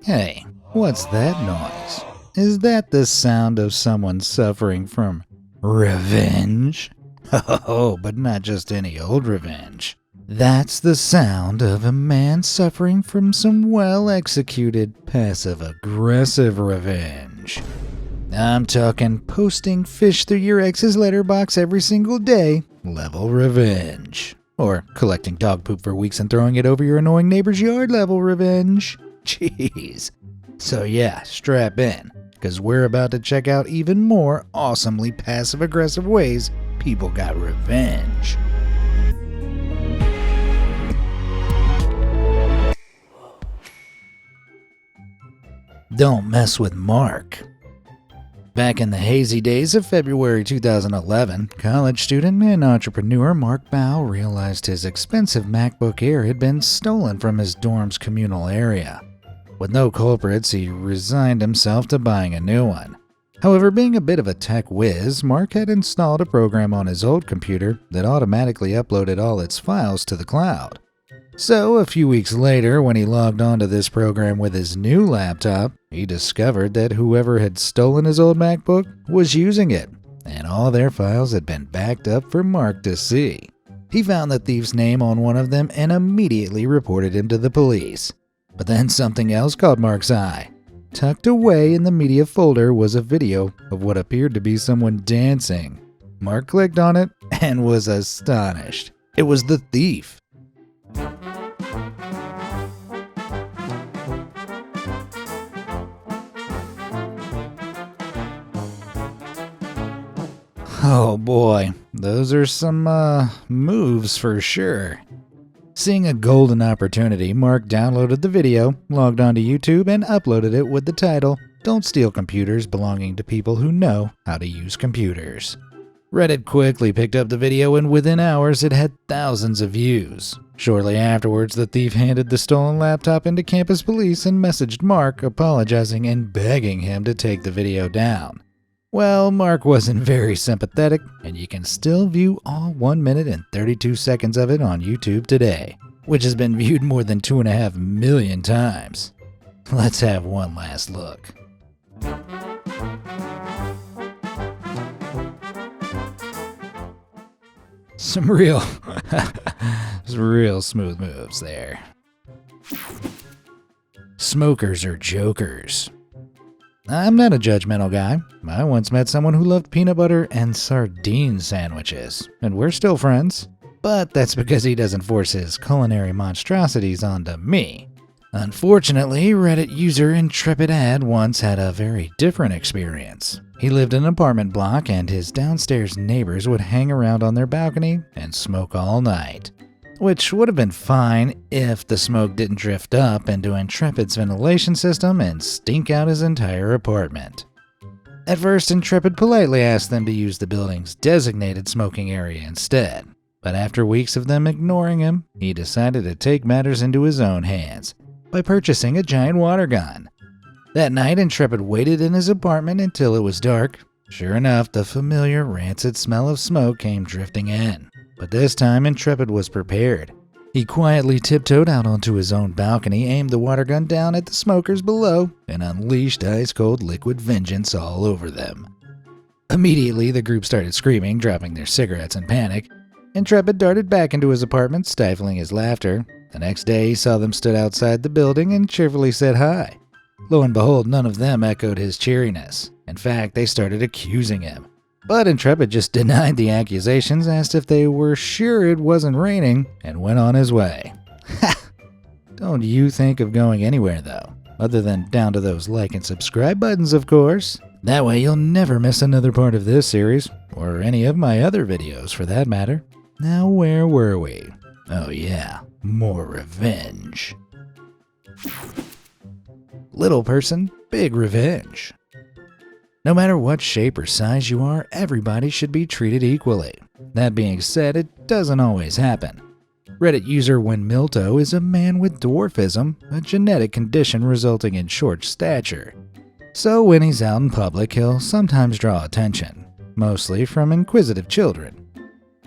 Hey, what's that noise? Is that the sound of someone suffering from revenge? Oh, but not just any old revenge. That's the sound of a man suffering from some well-executed passive-aggressive revenge. I'm talking posting fish through your ex's letterbox every single day level revenge. Or collecting dog poop for weeks and throwing it over your annoying neighbor's yard level revenge. Jeez. So yeah, strap in, because we're about to check out even more awesomely passive-aggressive ways people got revenge. Don't mess with Mark. Back in the hazy days of February 2011, college student and entrepreneur Mark Bao realized his expensive MacBook Air had been stolen from his dorm's communal area. With no culprits, he resigned himself to buying a new one. However, being a bit of a tech whiz, Mark had installed a program on his old computer that automatically uploaded all its files to the cloud. So, a few weeks later, when he logged onto this program with his new laptop, he discovered that whoever had stolen his old MacBook was using it, and all their files had been backed up for Mark to see. He found the thief's name on one of them and immediately reported him to the police. But then something else caught Mark's eye. Tucked away in the media folder was a video of what appeared to be someone dancing. Mark clicked on it and was astonished. It was the thief. Oh boy, those are some moves for sure. Seeing a golden opportunity, Mark downloaded the video, logged onto YouTube, and uploaded it with the title, "Don't Steal Computers Belonging to People Who Know How to Use Computers." Reddit quickly picked up the video, and within hours it had thousands of views. Shortly afterwards, the thief handed the stolen laptop into campus police and messaged Mark, apologizing and begging him to take the video down. Well, Mark wasn't very sympathetic, and you can still view all 1 minute and 32 seconds of it on YouTube today, which has been viewed more than 2.5 million times. Let's have one last look. Some real smooth moves there. Smokers are jokers. I'm not a judgmental guy. I once met someone who loved peanut butter and sardine sandwiches, and we're still friends. But that's because he doesn't force his culinary monstrosities onto me. Unfortunately, Reddit user Intrepid Ad once had a very different experience. He lived in an apartment block, and his downstairs neighbors would hang around on their balcony and smoke all night. Which would have been fine if the smoke didn't drift up into Intrepid's ventilation system and stink out his entire apartment. At first, Intrepid politely asked them to use the building's designated smoking area instead. But after weeks of them ignoring him, he decided to take matters into his own hands by purchasing a giant water gun. That night, Intrepid waited in his apartment until it was dark. Sure enough, the familiar rancid smell of smoke came drifting in. But this time, Intrepid was prepared. He quietly tiptoed out onto his own balcony, aimed the water gun down at the smokers below, and unleashed ice-cold liquid vengeance all over them. Immediately, the group started screaming, dropping their cigarettes in panic. Intrepid darted back into his apartment, stifling his laughter. The next day, he saw them stood outside the building and cheerfully said hi. Lo and behold, none of them echoed his cheeriness. In fact, they started accusing him. But Intrepid just denied the accusations, asked if they were sure it wasn't raining, and went on his way. Ha! Don't you think of going anywhere, though, other than down to those like and subscribe buttons, of course. That way you'll never miss another part of this series, or any of my other videos for that matter. Now where were we? Oh yeah, more revenge. Little person, big revenge. No matter what shape or size you are, everybody should be treated equally. That being said, it doesn't always happen. Reddit user Winmilto is a man with dwarfism, a genetic condition resulting in short stature. So when he's out in public, he'll sometimes draw attention, mostly from inquisitive children.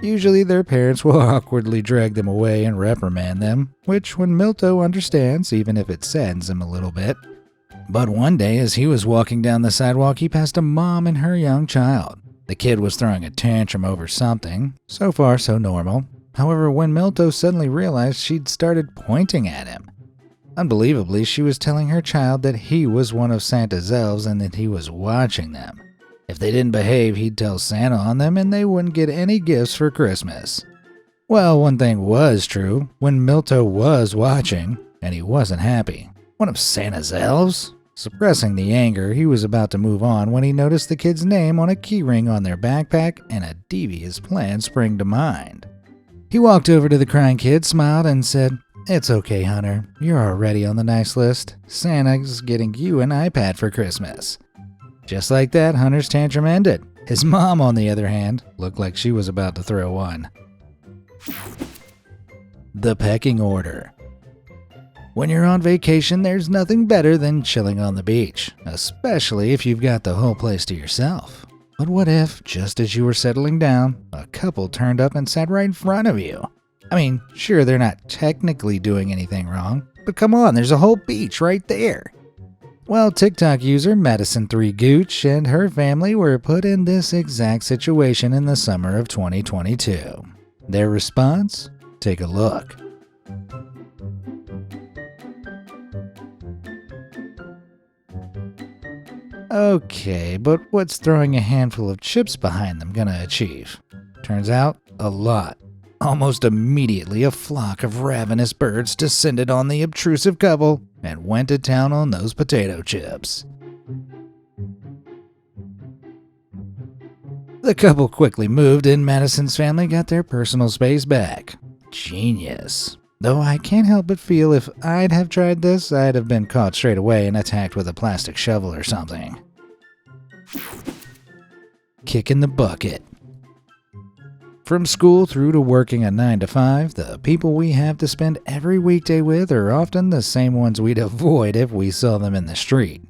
Usually their parents will awkwardly drag them away and reprimand them, which Winmilto understands even if it saddens him a little bit. But one day, as he was walking down the sidewalk, he passed a mom and her young child. The kid was throwing a tantrum over something. So far, so normal. However, when Milto suddenly realized she'd started pointing at him. Unbelievably, she was telling her child that he was one of Santa's elves and that he was watching them. If they didn't behave, he'd tell Santa on them and they wouldn't get any gifts for Christmas. Well, one thing was true. When Milto was watching, and he wasn't happy. One of Santa's elves? Suppressing the anger, he was about to move on when he noticed the kid's name on a keyring on their backpack and a devious plan sprang to mind. He walked over to the crying kid, smiled, and said, "It's okay, Hunter. You're already on the nice list. Santa's getting you an iPad for Christmas." Just like that, Hunter's tantrum ended. His mom, on the other hand, looked like she was about to throw one. The pecking order. When you're on vacation, there's nothing better than chilling on the beach, especially if you've got the whole place to yourself. But what if, just as you were settling down, a couple turned up and sat right in front of you? I mean, sure, they're not technically doing anything wrong, but come on, there's a whole beach right there. Well, TikTok user Madison3Gooch and her family were put in this exact situation in the summer of 2022. Their response? Take a look. Okay, but what's throwing a handful of chips behind them gonna achieve? Turns out, a lot. Almost immediately, a flock of ravenous birds descended on the obtrusive couple and went to town on those potato chips. The couple quickly moved and Madison's family got their personal space back. Genius. Though I can't help but feel if I'd have tried this, I'd have been caught straight away and attacked with a plastic shovel or something. Kick in the bucket. From school through to working a 9 to 5, the people we have to spend every weekday with are often the same ones we'd avoid if we saw them in the street.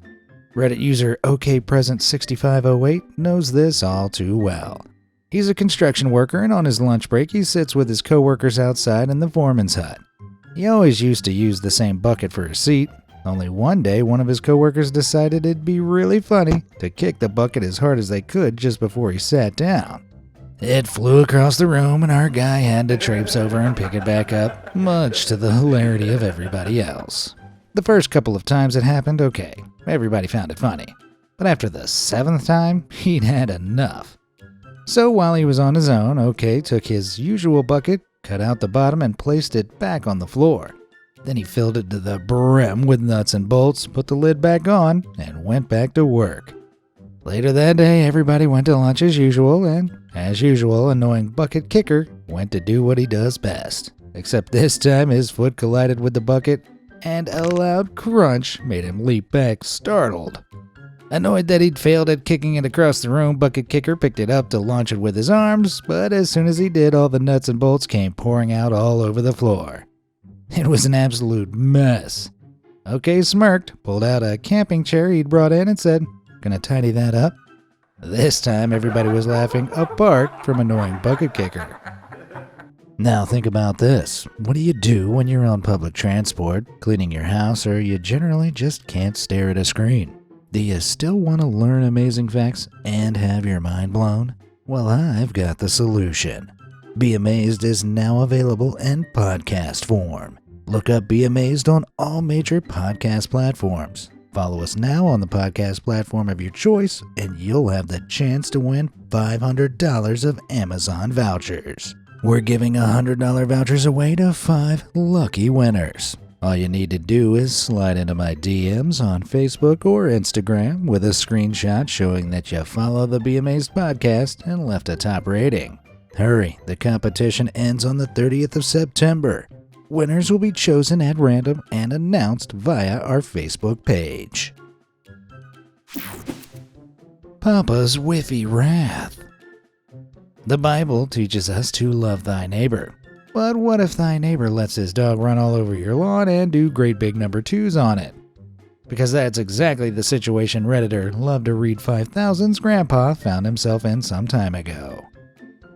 Reddit user OKPresent6508 knows this all too well. He's a construction worker, and on his lunch break he sits with his coworkers outside in the foreman's hut. He always used to use the same bucket for a seat, only one day one of his coworkers decided it'd be really funny to kick the bucket as hard as they could just before he sat down. It flew across the room and our guy had to traipse over and pick it back up, much to the hilarity of everybody else. The first couple of times it happened, okay, everybody found it funny. But after the 7th time, he'd had enough. So while he was on his own, OK took his usual bucket, cut out the bottom, and placed it back on the floor. Then he filled it to the brim with nuts and bolts, put the lid back on, and went back to work. Later that day, everybody went to lunch as usual, and, as usual, annoying bucket kicker went to do what he does best. Except this time, his foot collided with the bucket, and a loud crunch made him leap back, startled. Annoyed that he'd failed at kicking it across the room, Bucket Kicker picked it up to launch it with his arms, but as soon as he did, all the nuts and bolts came pouring out all over the floor. It was an absolute mess. OK smirked, pulled out a camping chair he'd brought in and said, "Gonna tidy that up?" This time everybody was laughing apart from annoying Bucket Kicker. Now think about this. What do you do when you're on public transport, cleaning your house, or you generally just can't stare at a screen? Do you still want to learn amazing facts and have your mind blown? Well, I've got the solution. Be Amazed is now available in podcast form. Look up Be Amazed on all major podcast platforms. Follow us now on the podcast platform of your choice, and you'll have the chance to win $500 of Amazon vouchers. We're giving $100 vouchers away to 5 lucky winners. All you need to do is slide into my DMs on Facebook or Instagram with a screenshot showing that you follow the Be Amazed podcast and left a top rating. Hurry, the competition ends on the 30th of September. Winners will be chosen at random and announced via our Facebook page. Papa's Whiffy Wrath. The Bible teaches us to love thy neighbor. But what if thy neighbor lets his dog run all over your lawn and do great big number 2s on it? Because that's exactly the situation Redditor Love to Read 5000's grandpa found himself in some time ago.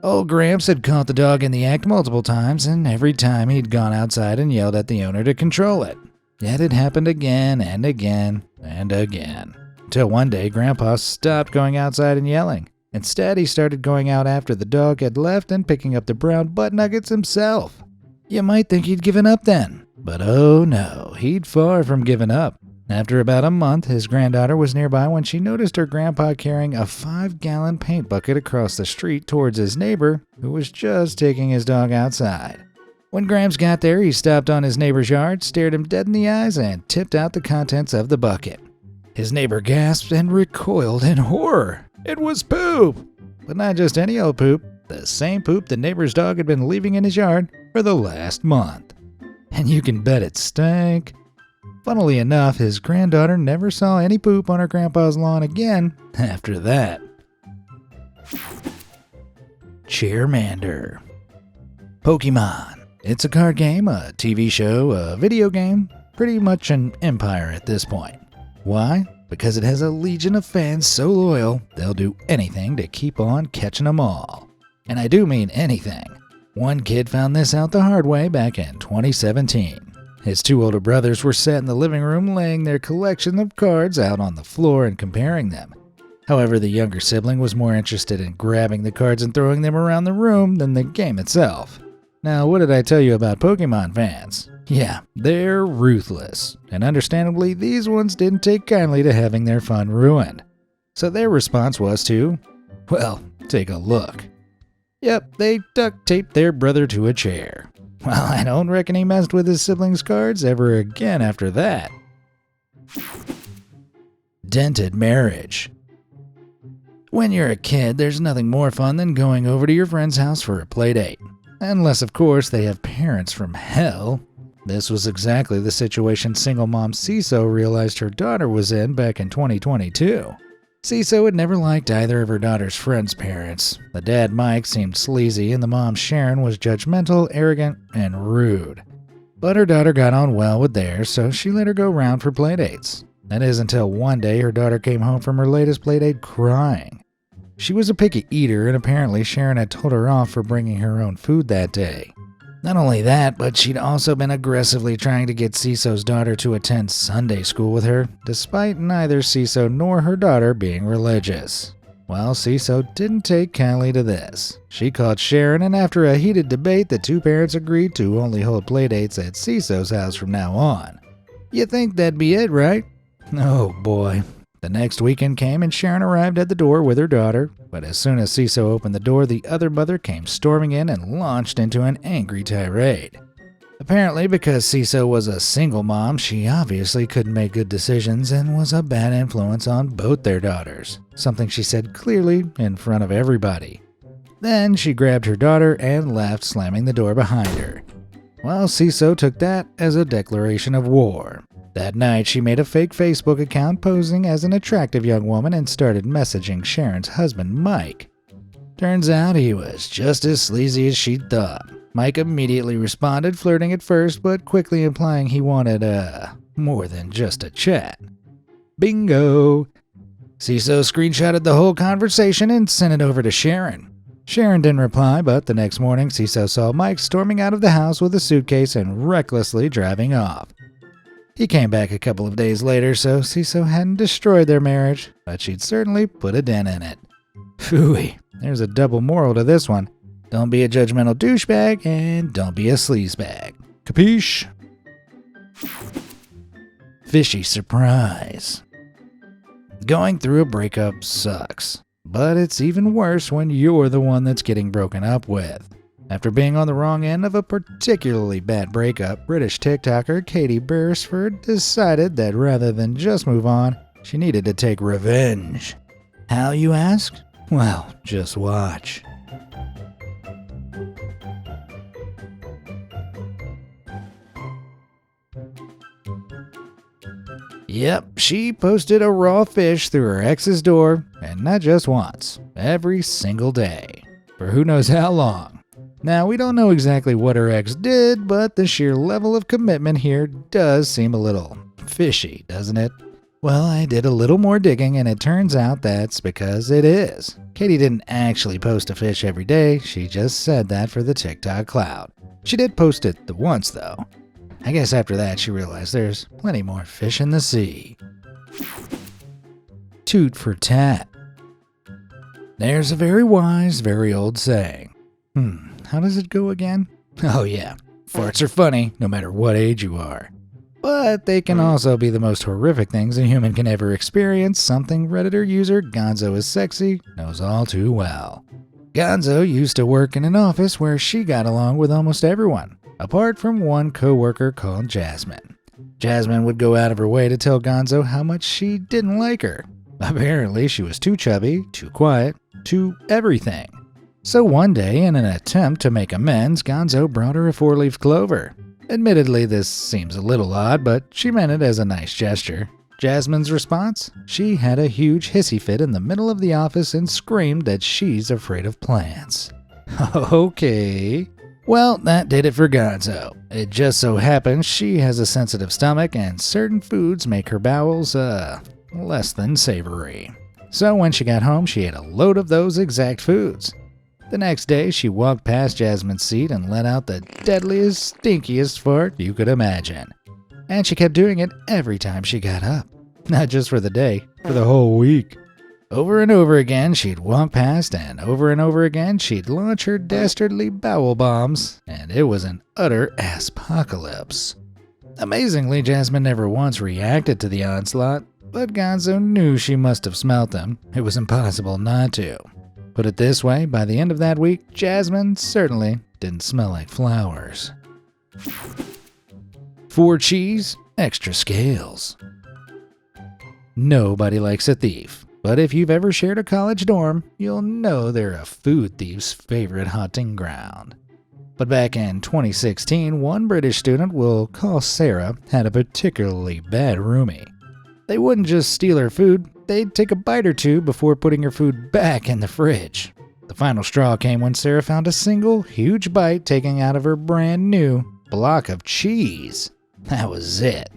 Old Gramps had caught the dog in the act multiple times, and every time he'd gone outside and yelled at the owner to control it. Yet it happened again and again and again. Until one day, Grandpa stopped going outside and yelling. Instead, he started going out after the dog had left and picking up the brown butt nuggets himself. You might think he'd given up then, but oh no, he'd far from given up. After about a month, his granddaughter was nearby when she noticed her grandpa carrying a 5-gallon paint bucket across the street towards his neighbor, who was just taking his dog outside. When Gramps got there, he stopped on his neighbor's yard, stared him dead in the eyes, and tipped out the contents of the bucket. His neighbor gasped and recoiled in horror. It was poop! But not just any old poop, the same poop the neighbor's dog had been leaving in his yard for the last month. And you can bet it stank. Funnily enough, his granddaughter never saw any poop on her grandpa's lawn again after that. Charmander. Pokemon. It's a card game, a TV show, a video game, pretty much an empire at this point. Why? Because it has a legion of fans so loyal, they'll do anything to keep on catching them all. And I do mean anything. One kid found this out the hard way back in 2017. His 2 older brothers were sat in the living room laying their collection of cards out on the floor and comparing them. However, the younger sibling was more interested in grabbing the cards and throwing them around the room than the game itself. Now, what did I tell you about Pokemon fans? Yeah, they're ruthless, and understandably, these ones didn't take kindly to having their fun ruined. So their response was to, well, take a look. Yep, they duct taped their brother to a chair. Well, I don't reckon he messed with his siblings' cards ever again after that. Dented marriage. When you're a kid, there's nothing more fun than going over to your friend's house for a play date. Unless, of course, they have parents from hell. This was exactly the situation single mom Ciso realized her daughter was in back in 2022. Ciso had never liked either of her daughter's friends' parents. The dad, Mike, seemed sleazy, and the mom, Sharon, was judgmental, arrogant, and rude. But her daughter got on well with theirs, so she let her go round for playdates. That is until one day her daughter came home from her latest playdate crying. She was a picky eater, and apparently Sharon had told her off for bringing her own food that day. Not only that, but she'd also been aggressively trying to get Ciso's daughter to attend Sunday school with her, despite neither Ciso nor her daughter being religious. Well, Ciso didn't take kindly to this. She called Sharon, and after a heated debate, the 2 parents agreed to only hold playdates at Ciso's house from now on. You think that'd be it, right? Oh boy. The next weekend came and Sharon arrived at the door with her daughter, but as soon as Ciso opened the door, the other mother came storming in and launched into an angry tirade. Apparently, because Ciso was a single mom, she obviously couldn't make good decisions and was a bad influence on both their daughters, something she said clearly in front of everybody. Then she grabbed her daughter and left, slamming the door behind her. Well, Ciso took that as a declaration of war. That night, she made a fake Facebook account posing as an attractive young woman and started messaging Sharon's husband, Mike. Turns out he was just as sleazy as she'd thought. Mike immediately responded, flirting at first, but quickly implying he wanted, more than just a chat. Bingo! Ciso screenshotted the whole conversation and sent it over to Sharon. Sharon didn't reply, but the next morning, Ciso saw Mike storming out of the house with a suitcase and recklessly driving off. He came back a couple of days later, so Ciso hadn't destroyed their marriage, but she'd certainly put a dent in it. Phooey, there's a double moral to this one. Don't be a judgmental douchebag, and don't be a sleazebag. Capiche? Fishy surprise. Going through a breakup sucks, but it's even worse when you're the one that's getting broken up with. After being on the wrong end of a particularly bad breakup, British TikToker Katie Beresford decided that rather than just move on, she needed to take revenge. How, you ask? Well, just watch. Yep, she posted a raw fish through her ex's door, and not just once, every single day, for who knows how long. Now, we don't know exactly what her ex did, but the sheer level of commitment here does seem a little fishy, doesn't it? Well, I did a little more digging, and it turns out that's because it is. Katie didn't actually post a fish every day, she just said that for the TikTok clout. She did post it the once, though. I guess after that she realized there's plenty more fish in the sea. Toot for tat. There's a very wise, very old saying. How does it go again? Oh yeah, farts are funny no matter what age you are. But they can also be the most horrific things a human can ever experience, something Redditor user Gonzo is Sexy knows all too well. Gonzo used to work in an office where she got along with almost everyone, apart from one co-worker called Jasmine. Jasmine would go out of her way to tell Gonzo how much she didn't like her. Apparently, she was too chubby, too quiet, too everything. So one day, in an attempt to make amends, Gonzo brought her a 4-leaf clover. Admittedly, this seems a little odd, but she meant it as a nice gesture. Jasmine's response? She had a huge hissy fit in the middle of the office and screamed that she's afraid of plants. Okay. Well, that did it for Gonzo. It just so happens she has a sensitive stomach and certain foods make her bowels, less than savory. So when she got home, she ate a load of those exact foods. The next day, she walked past Jasmine's seat and let out the deadliest, stinkiest fart you could imagine. And she kept doing it every time she got up. Not just for the day, for the whole week. Over and over again, she'd walk past, and over again, she'd launch her dastardly bowel bombs, and it was an utter ass-pocalypse. Amazingly, Jasmine never once reacted to the onslaught, but Gonzo knew she must have smelt them. It was impossible not to. Put it this way, by the end of that week, Jasmine certainly didn't smell like flowers. 4 cheese, extra scales. Nobody likes a thief, but if you've ever shared a college dorm, you'll know they're a food thief's favorite hunting ground. But back in 2016, one British student we'll call Sarah had a particularly bad roomie. They wouldn't just steal her food, they'd take a bite or two before putting her food back in the fridge. The final straw came when Sarah found a single huge bite taken out of her brand new block of cheese. That was it.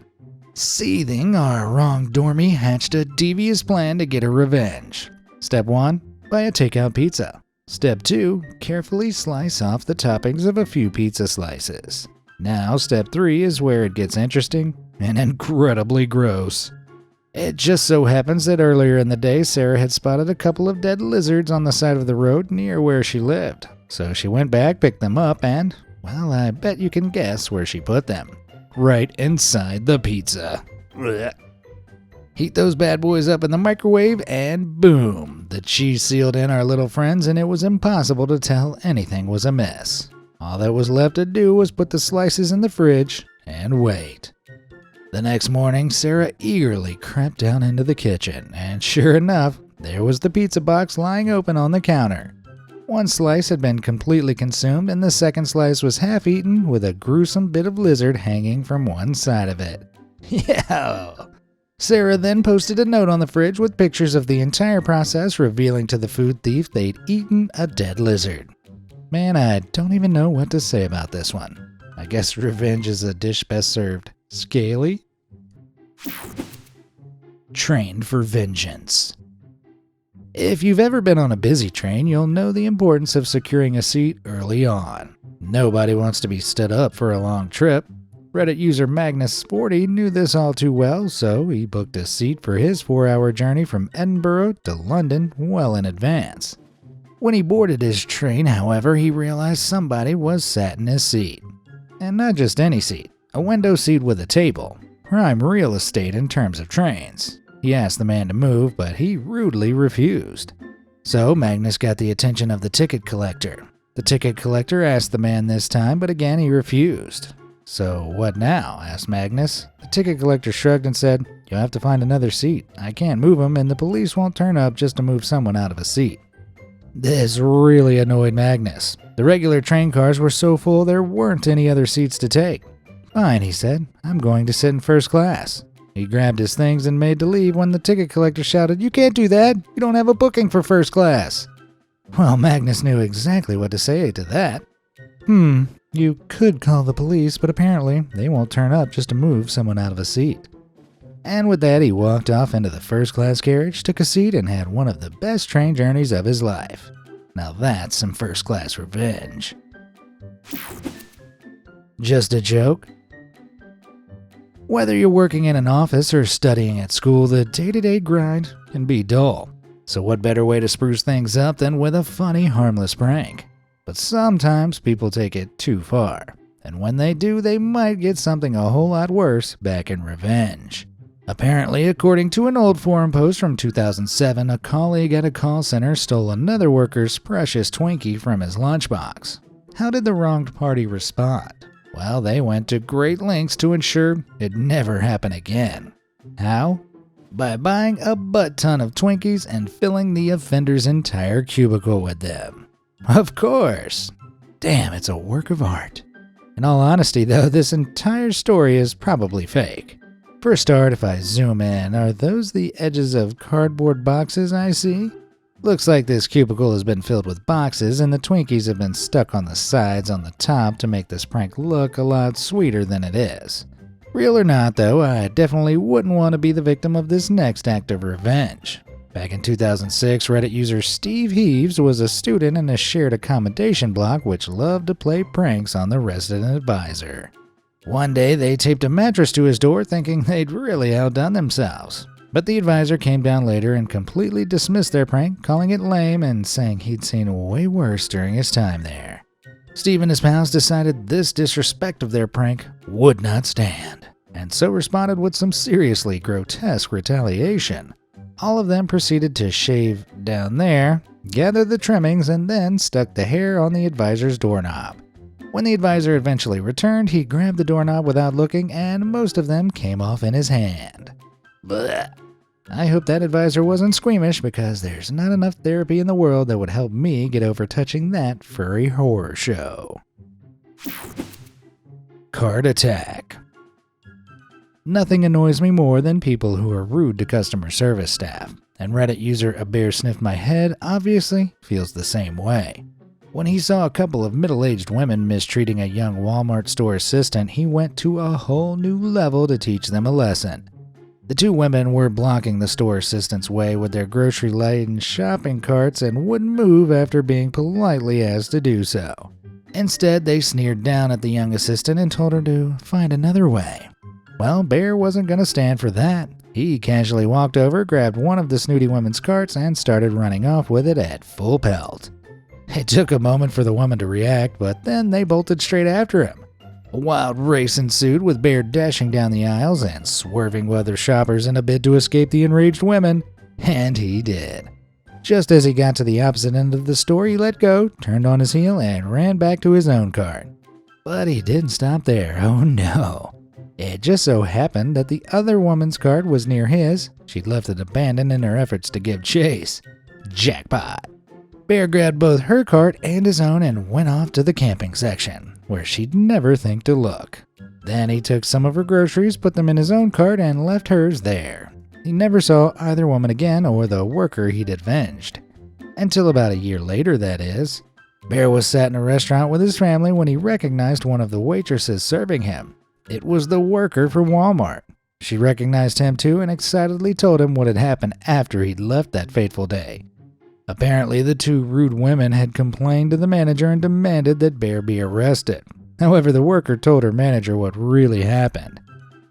Seething, our wrong dormie hatched a devious plan to get her revenge. Step 1, buy a takeout pizza. Step 2, carefully slice off the toppings of a few pizza slices. Now step 3 is where it gets interesting and incredibly gross. It just so happens that earlier in the day, Sarah had spotted a couple of dead lizards on the side of the road near where she lived. So she went back, picked them up, and, well, I bet you can guess where she put them. Right inside the pizza. Blech. Heat those bad boys up in the microwave, and boom! The cheese sealed in our little friends, and it was impossible to tell anything was amiss. All that was left to do was put the slices in the fridge and wait. The next morning, Sarah eagerly crept down into the kitchen, and sure enough, there was the pizza box lying open on the counter. One slice had been completely consumed, and the second slice was half-eaten with a gruesome bit of lizard hanging from one side of it. Yeah! Sarah then posted a note on the fridge with pictures of the entire process, revealing to the food thief they'd eaten a dead lizard. Man, I don't even know what to say about this one. I guess revenge is a dish best served scaly. Trained for vengeance. If you've ever been on a busy train, you'll know the importance of securing a seat early on. Nobody wants to be stood up for a long trip. Reddit user Magnus40 knew this all too well, so he booked a seat for his 4-hour journey from Edinburgh to London well in advance. When he boarded his train, however, he realized somebody was sat in his seat. And not just any seat, a window seat with a table. Prime real estate in terms of trains. He asked the man to move, but he rudely refused. So Magnus got the attention of the ticket collector. The ticket collector asked the man this time, but again he refused. So what now? Asked Magnus. The ticket collector shrugged and said, "You'll have to find another seat. I can't move him, and the police won't turn up just to move someone out of a seat." This really annoyed Magnus. The regular train cars were so full there weren't any other seats to take. "Fine," he said. "I'm going to sit in first class." He grabbed his things and made to leave when the ticket collector shouted, "You can't do that! You don't have a booking for first class!" Well, Magnus knew exactly what to say to that. You could call the police, but apparently they won't turn up just to move someone out of a seat. And with that, he walked off into the first-class carriage, took a seat, and had one of the best train journeys of his life. Now that's some first-class revenge. Just a joke? Whether you're working in an office or studying at school, the day-to-day grind can be dull. So what better way to spruce things up than with a funny, harmless prank? But sometimes people take it too far, and when they do, they might get something a whole lot worse back in revenge. Apparently, according to an old forum post from 2007, a colleague at a call center stole another worker's precious Twinkie from his lunchbox. How did the wronged party respond? Well, they went to great lengths to ensure it never happened again. How? By buying a butt-ton of Twinkies and filling the offender's entire cubicle with them. Of course! Damn, it's a work of art. In all honesty, though, this entire story is probably fake. For a start, if I zoom in, are those the edges of cardboard boxes I see? Looks like this cubicle has been filled with boxes and the Twinkies have been stuck on the sides on the top to make this prank look a lot sweeter than it is. Real or not though, I definitely wouldn't want to be the victim of this next act of revenge. Back in 2006, Reddit user Steve Heaves was a student in a shared accommodation block which loved to play pranks on the resident advisor. One day they taped a mattress to his door thinking they'd really outdone themselves. But the advisor came down later and completely dismissed their prank, calling it lame and saying he'd seen way worse during his time there. Steve and his pals decided this disrespect of their prank would not stand, and so responded with some seriously grotesque retaliation. All of them proceeded to shave down there, gather the trimmings, and then stuck the hair on the advisor's doorknob. When the advisor eventually returned, he grabbed the doorknob without looking, and most of them came off in his hand. Blech. I hope that advisor wasn't squeamish because there's not enough therapy in the world that would help me get over touching that furry horror show. Cart attack. Nothing annoys me more than people who are rude to customer service staff, and Reddit user A Bear Sniffed My Head obviously feels the same way. When he saw a couple of middle-aged women mistreating a young Walmart store assistant, he went to a whole new level to teach them a lesson. The two women were blocking the store assistant's way with their grocery-laden shopping carts and wouldn't move after being politely asked to do so. Instead, they sneered down at the young assistant and told her to find another way. Well, Bear wasn't going to stand for that. He casually walked over, grabbed one of the snooty women's carts, and started running off with it at full pelt. It took a moment for the woman to react, but then they bolted straight after him. A wild race ensued, with Bear dashing down the aisles and swerving with other shoppers in a bid to escape the enraged women, and he did. Just as he got to the opposite end of the store, he let go, turned on his heel, and ran back to his own cart. But he didn't stop there, oh no. It just so happened that the other woman's cart was near his. She'd left it abandoned in her efforts to give chase. Jackpot! Bear grabbed both her cart and his own and went off to the camping section, where she'd never think to look. Then he took some of her groceries, put them in his own cart, and left hers there. He never saw either woman again or the worker he'd avenged. Until about a year later, that is. Bear was sat in a restaurant with his family when he recognized one of the waitresses serving him. It was the worker for Walmart. She recognized him too and excitedly told him what had happened after he'd left that fateful day. Apparently, the two rude women had complained to the manager and demanded that Bear be arrested. However, the worker told her manager what really happened.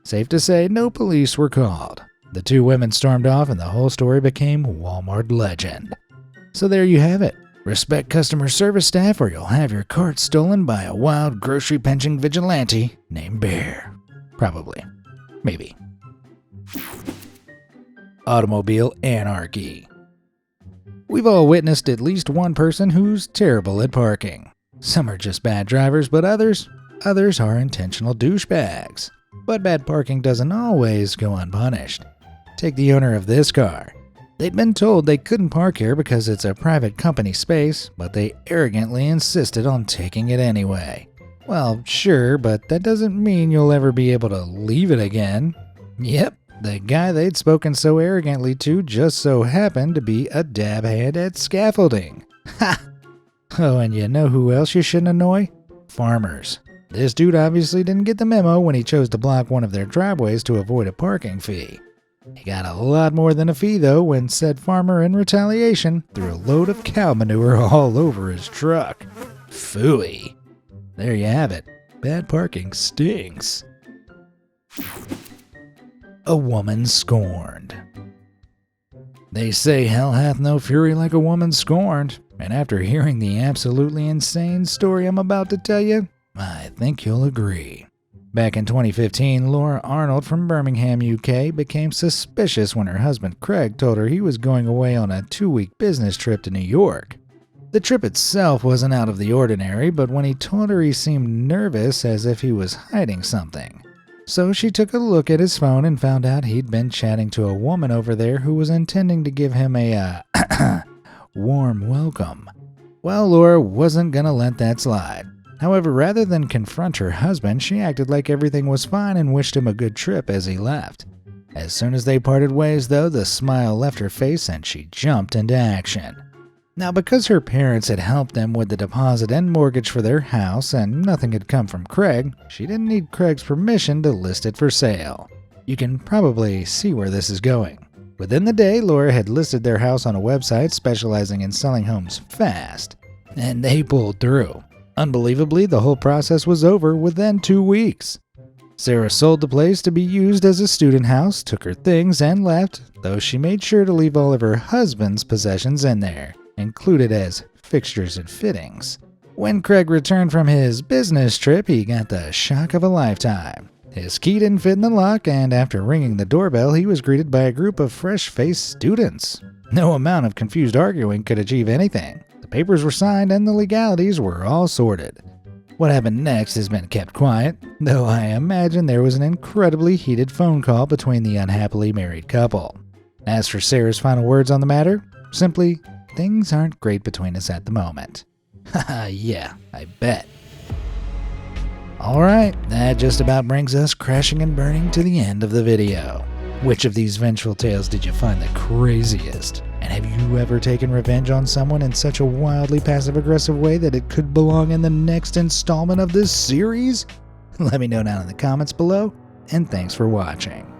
Safe to say, no police were called. The two women stormed off and the whole story became Walmart legend. So there you have it. Respect customer service staff or you'll have your cart stolen by a wild grocery pinching vigilante named Bear. Probably. Maybe. Automobile anarchy. We've all witnessed at least one person who's terrible at parking. Some are just bad drivers, but others are intentional douchebags. But bad parking doesn't always go unpunished. Take the owner of this car. They'd been told they couldn't park here because it's a private company space, but they arrogantly insisted on taking it anyway. Well, sure, but that doesn't mean you'll ever be able to leave it again. Yep. The guy they'd spoken so arrogantly to just so happened to be a dab hand at scaffolding. Ha! Oh, and you know who else you shouldn't annoy? Farmers. This dude obviously didn't get the memo when he chose to block one of their driveways to avoid a parking fee. He got a lot more than a fee, though, when said farmer, in retaliation, threw a load of cow manure all over his truck. Phooey. There you have it. Bad parking stinks. A woman scorned. They say hell hath no fury like a woman scorned, and after hearing the absolutely insane story I'm about to tell you, I think you'll agree. Back in 2015, Laura Arnold from Birmingham, UK, became suspicious when her husband Craig told her he was going away on a 2-week business trip to New York. The trip itself wasn't out of the ordinary, but when he told her he seemed nervous as if he was hiding something. So she took a look at his phone and found out he'd been chatting to a woman over there who was intending to give him a warm welcome. Well, Laura wasn't gonna let that slide. However, rather than confront her husband, she acted like everything was fine and wished him a good trip as he left. As soon as they parted ways, though, the smile left her face and she jumped into action. Now, because her parents had helped them with the deposit and mortgage for their house and nothing had come from Craig, she didn't need Craig's permission to list it for sale. You can probably see where this is going. Within the day, Laura had listed their house on a website specializing in selling homes fast, and they pulled through. Unbelievably, the whole process was over within 2 weeks. Sarah sold the place to be used as a student house, took her things, and left, though she made sure to leave all of her husband's possessions in there, included as fixtures and fittings. When Craig returned from his business trip, he got the shock of a lifetime. His key didn't fit in the lock, and after ringing the doorbell, he was greeted by a group of fresh-faced students. No amount of confused arguing could achieve anything. The papers were signed and the legalities were all sorted. What happened next has been kept quiet, though I imagine there was an incredibly heated phone call between the unhappily married couple. As for Sarah's final words on the matter, simply, things aren't great between us at the moment. Haha, yeah, I bet. Alright, that just about brings us crashing and burning to the end of the video. Which of these vengeful tales did you find the craziest? And have you ever taken revenge on someone in such a wildly passive-aggressive way that it could belong in the next installment of this series? Let me know down in the comments below, and thanks for watching.